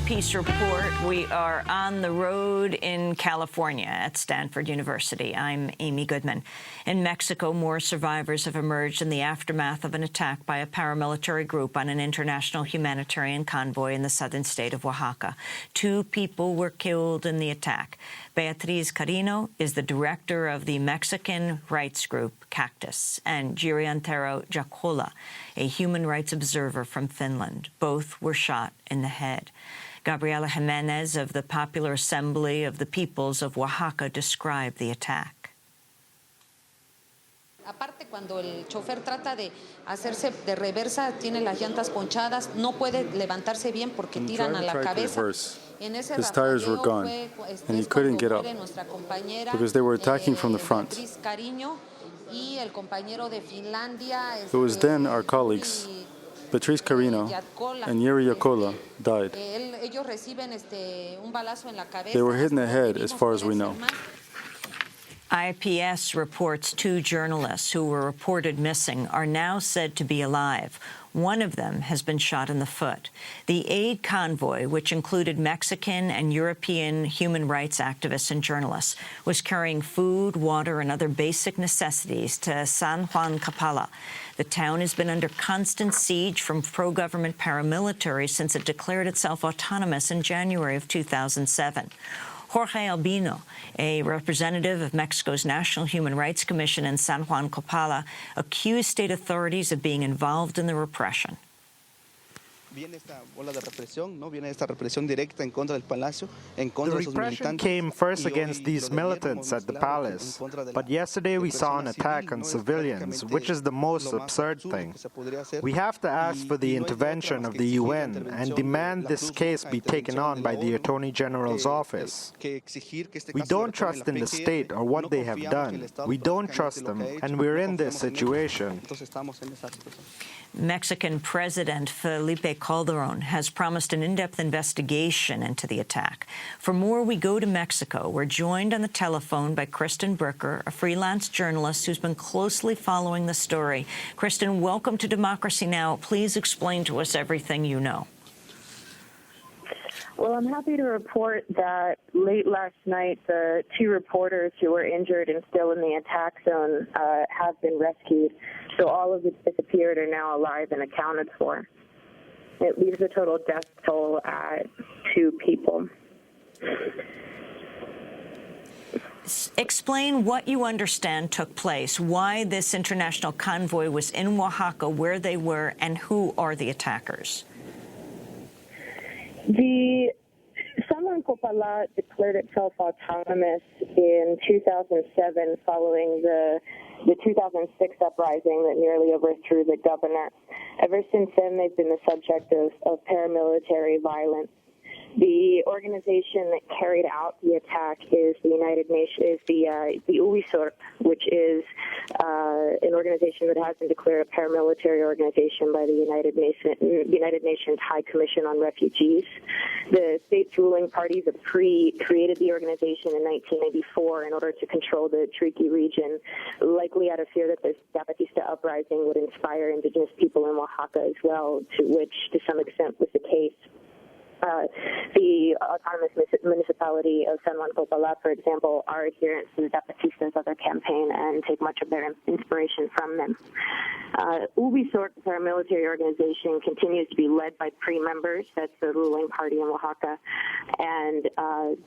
Peace Report. We are on the road in California at Stanford University. I'm Amy Goodman. In Mexico, more survivors have emerged in the aftermath of an attack by a paramilitary group on an international humanitarian convoy in the southern state of Oaxaca. 2 people were killed in the attack. Beatriz Carino is the director of the Mexican rights group CACTUS, and Jyri Antero Jaakkola, a human rights observer from Finland. Both were shot in the head. Gabriela Jimenez of the Popular Assembly of the Peoples of Oaxaca described the attack. Aparte, cuando el chofer trata de hacerse de reversa, tiene las llantas ponchadas, no puede levantarse bien porque tiran a la cabeza. His tires were gone, and he couldn't get up because they were attacking from the front. It was then our colleagues, Beatriz Carino and Jyri Antero Jaakkola, died. They were hit in the head, as far as we know. IPS reports 2 journalists who were reported missing are now said to be alive. One of them has been shot in the foot. The aid convoy, which included Mexican and European human rights activists and journalists, was carrying food, water, and other basic necessities to San Juan-Capala. The town has been under constant siege from pro-government paramilitaries since it declared itself autonomous in January of 2007. Jorge Albino, a representative of Mexico's National Human Rights Commission in San Juan-Capala, accused state authorities of being involved in the repression. The repression came first against these militants at the palace, but yesterday we saw an attack on civilians, which is the most absurd thing. We have to ask for the intervention of the UN and demand this case be taken on by the Attorney General's office. We don't trust in the state or what they have done. We don't trust them, and we're in this situation. Mexican President Felipe Calderón has promised an in-depth investigation into the attack. For more, we go to Mexico. We're joined on the telephone by Kristen Bricker, a freelance journalist who's been closely following the story. Kristen, welcome to Democracy Now! Please explain to us everything you know. Well, I'm happy to report that late last night, the 2 reporters who were injured and still in the attack zone have been rescued. So all of the disappeared are now alive and accounted for. It leaves the total death toll at 2 people. Explain what you understand took place, why this international convoy was in Oaxaca, where they were, and who are the attackers. The San Juan-Capala declared itself autonomous in 2007 following the 2006 uprising that nearly overthrew the governor. Ever since then, they've been the subject of paramilitary violence. The organization that carried out the attack is the Ulises, which is an organization that has been declared a paramilitary organization by the United Nations High Commission on Refugees. The state's ruling parties have created the organization in 1994 in order to control the Triqui region, likely out of fear that the Zapatista uprising would inspire indigenous people in Oaxaca as well, which to some extent was the case. The autonomous municipality of San Juan-Capala, for example, are adherents to the Zapatistas of their campaign and take much of their inspiration from them. Ubisoc, the paramilitary organization, continues to be led by PRI members. That's the ruling party in Oaxaca. And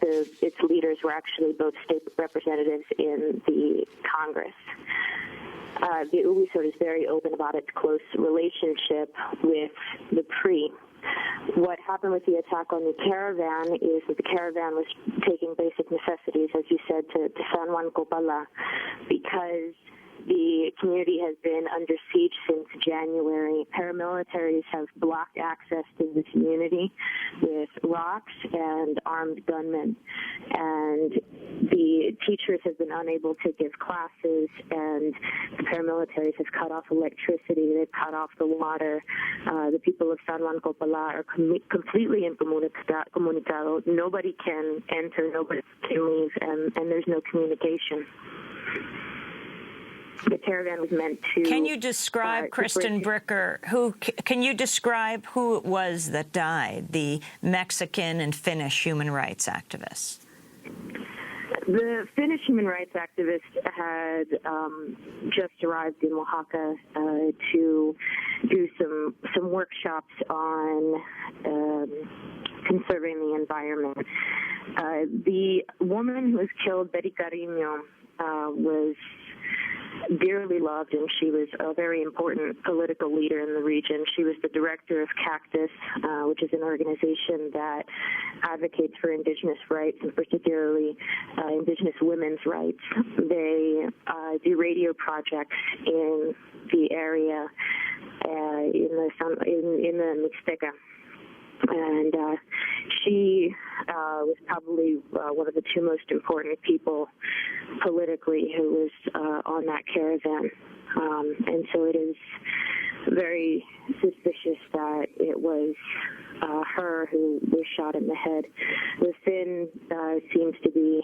its leaders were actually both state representatives in the Congress. The Ubisoc is very open about its close relationship with the PRI. What happened with the attack on the caravan is that the caravan was taking basic necessities, as you said, to San Juan-Capala, because the community has been under siege since January. Paramilitaries have blocked access to the community with rocks and armed gunmen. And the teachers have been unable to give classes, and the paramilitaries have cut off electricity, they've cut off the water. The people of San Juan-Capala are completely incomunicado. Nobody can enter, nobody can leave, and there's no communication. The caravan was meant to... Can you describe, Kristen Bricker, can you describe who it was that died, the Mexican and Finnish human rights activists? The Finnish human rights activist had just arrived in Oaxaca to do some workshops on conserving the environment. The woman who was killed, Beatriz Carino, was dearly loved, and she was a very important political leader in the region. She was the director of CACTUS, which is an organization that advocates for indigenous rights, and particularly indigenous women's rights. They do radio projects in the area, in the Mixteca. And she was probably one of the two most important people politically who was on that caravan. And so it is very suspicious that it was her who was shot in the head. The fin seems to be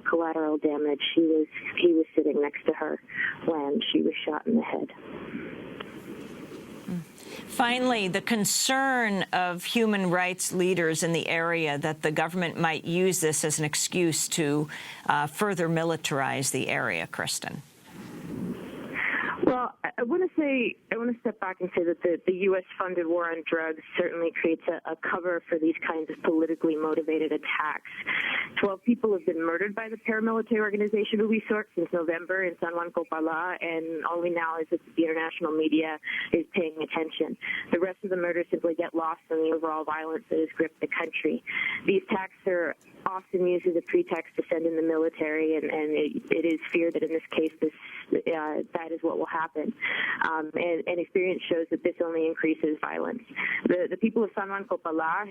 collateral damage. He was sitting next to her when she was shot in the head. Finally, the concern of human rights leaders in the area that the government might use this as an excuse to further militarize the area, Kristen. Well, I want to step back and say that the U.S.-funded war on drugs certainly creates a cover for these kinds of politically motivated attacks. 12 people have been murdered by the paramilitary organization Ulises since November in San Juan Copala, and only now is it the international media is paying attention. The rest of the murders simply get lost in the overall violence that has gripped the country. These attacks are often used as a pretext to send in the military, and it is feared that in this case that is what will happen. And experience shows that this only increases violence. The people of San Juan Copala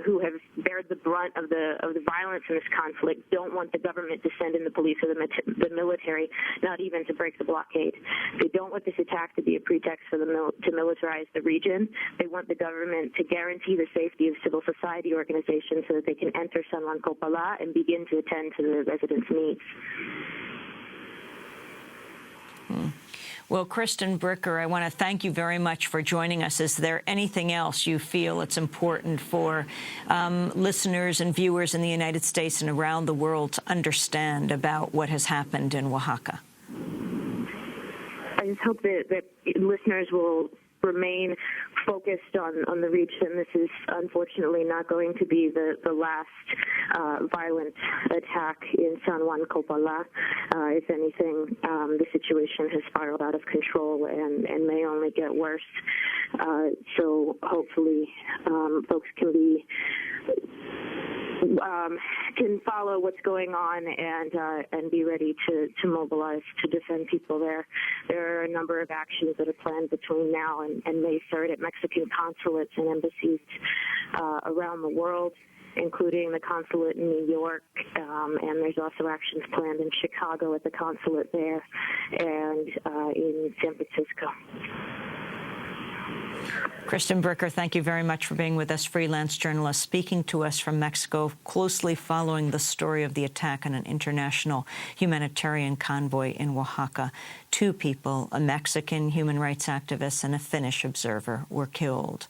who have bared the brunt of the violence in this conflict don't want the government to send in the police or the military, not even to break the blockade. They don't want this attack to be a pretext for them to militarize the region. They want the government to guarantee the safety of civil society organizations so that they can enter San Juan Copala and begin to attend to the residents' needs. Well, Kristen Bricker, I want to thank you very much for joining us. Is there anything else you feel it's important for listeners and viewers in the United States and around the world to understand about what has happened in Oaxaca? I just hope that listeners will remain focused on the region. This is unfortunately not going to be the last violent attack in San Juan Copala. If anything, the situation has spiraled out of control and may only get worse. So hopefully folks can follow what's going on and be ready to mobilize to defend people there. There are a number of actions that are planned between now and May 3rd at Mexican consulates and embassies around the world, including the consulate in New York, and there's also actions planned in Chicago at the consulate there and in San Francisco. Kristen Bricker, thank you very much for being with us, freelance journalist, speaking to us from Mexico, closely following the story of the attack on an international humanitarian convoy in Oaxaca. 2 people, a Mexican human rights activist and a Finnish observer, were killed.